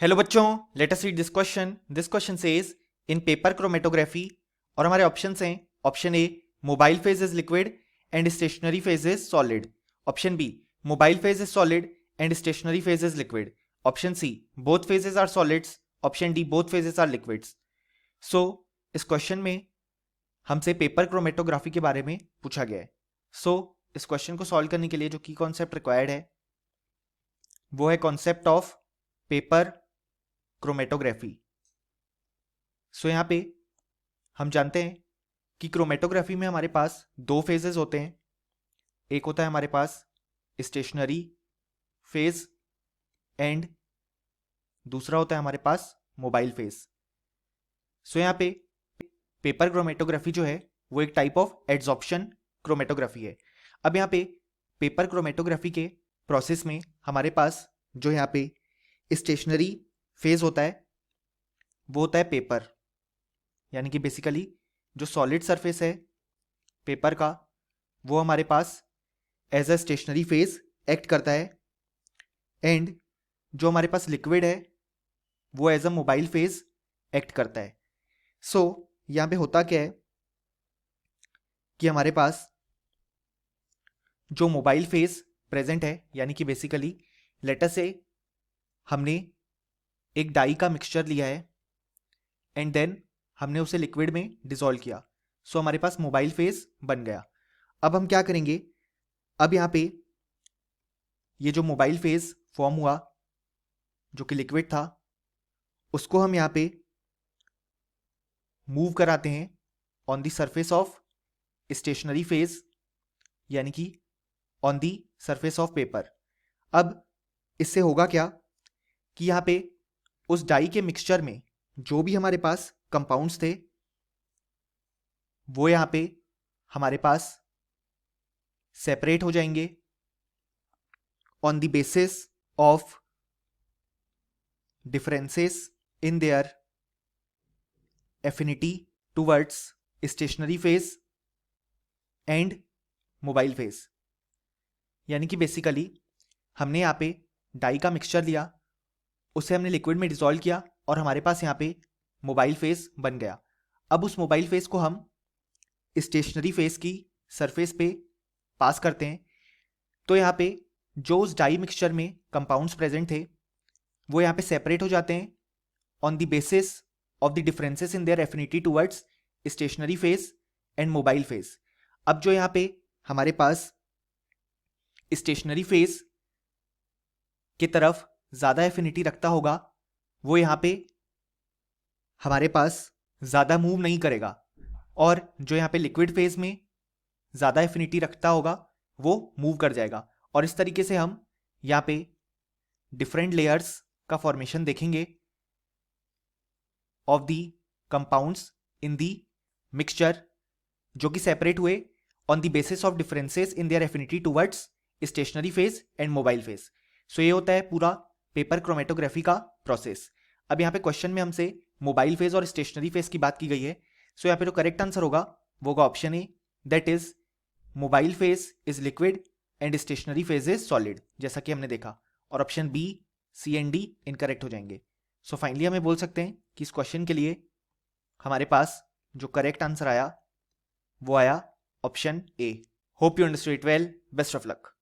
Hello बच्चों, let us read this question. This question says in paper chromatography, और हमारे options हैं option A mobile phase is liquid and stationary phase is solid, option B mobile phase is solid and stationary phase is liquid, option C both phases are solids, option D both phases are liquids. So इस question में हमसे paper chromatography के बारे में पूछा गया है। सो इस क्वेश्चन को सॉल्व करने के लिए जो की कॉन्सेप्ट रिक्वायर्ड है वो है कॉन्सेप्ट ऑफ पेपर क्रोमेटोग्राफी। सो यहाँ पे हम जानते हैं कि क्रोमेटोग्राफी में हमारे पास दो फेजेस होते हैं। एक होता है हमारे पास स्टेशनरी फेज एंड दूसरा होता है हमारे पास मोबाइल फेज। सो यहाँ पे पेपर क्रोमेटोग्राफी जो है वो एक टाइप ऑफ एड्सॉर्प्शन क्रोमेटोग्राफी है। अब यहाँ पे पेपर क्रोमेटोग्राफी के प्रोसेस में हमारे पास जो यहाँ पे स्टेशनरी फेज होता है वो होता है पेपर, यानी कि बेसिकली जो सॉलिड सरफेस है पेपर का वो हमारे पास as a stationary phase act करता है, एंड जो हमारे पास लिक्विड है वो as a mobile phase act करता है। सो यहाँ पे होता क्या है कि हमारे पास जो मोबाइल फेज प्रेजेंट है, यानी कि बेसिकली लेट अस से हमने एक डाई का मिक्सचर लिया है एंड देन हमने उसे लिक्विड में डिसॉल्व किया। सो हमारे पास मोबाइल फेज बन गया। अब हम क्या करेंगे, अब यहाँ पे ये जो मोबाइल फेज फॉर्म हुआ जो कि लिक्विड था उसको हम यहाँ पे मूव कराते हैं on the surface of stationary phase, यानी कि on the surface of paper. अब इससे होगा क्या कि यहाँ पे उस डाई के मिक्सचर में जो भी हमारे पास कंपाउंड्स थे वो यहाँ पे हमारे पास सेपरेट हो जाएंगे on the basis of differences in their affinity towards stationary phase and mobile phase. यानी कि बेसिकली हमने यहाँ पे डाई का मिक्सचर लिया, उसे हमने लिक्विड में डिसॉल्व किया और हमारे पास यहाँ पे मोबाइल फेज बन गया। अब उस मोबाइल फेज को हम स्टेशनरी फेज की सरफेस पे पास करते हैं, तो यहाँ पे जो उस डाई मिक्सचर में कंपाउंड्स प्रेजेंट थे वो यहाँ पे सेपरेट हो जाते हैं on the basis of the differences in their affinity towards stationary phase and mobile phase. अब जो यहाँ पे हमारे पास स्टेशनरी फेज की तरफ ज़्यादा एफिनिटी रखता होगा वो यहाँ पे हमारे पास ज़्यादा मूव नहीं करेगा, और जो यहाँ पे लिक्विड फेज में ज़्यादा एफिनिटी रखता होगा वो मूव कर जाएगा। और इस तरीके से हम यहाँ पे डिफरेंट लेयर्स का फॉर्मेशन देखेंगे of the compounds in the mixture, जो कि सेपरेट हुए on the basis of differences in their affinity towards stationary phase and mobile phase. So ये होता है पूरा पेपर क्रोमेटोग्राफी का प्रोसेस। अब यहाँ पे क्वेश्चन में हमसे मोबाइल फेज और स्टेशनरी फेज की बात की गई है। सो यहाँ पे जो करेक्ट आंसर होगा वो होगा option A, that is mobile phase is liquid and stationary phase is solid, जैसा कि हमने देखा। और option B, C and D incorrect हो जाएंगे। सो फाइनली हमें बोल सकते हैं कि इस क्वेश्चन के लिए हमारे पास जो करेक्ट आंसर आया वो आया option A. Hope you understood it well, best of luck.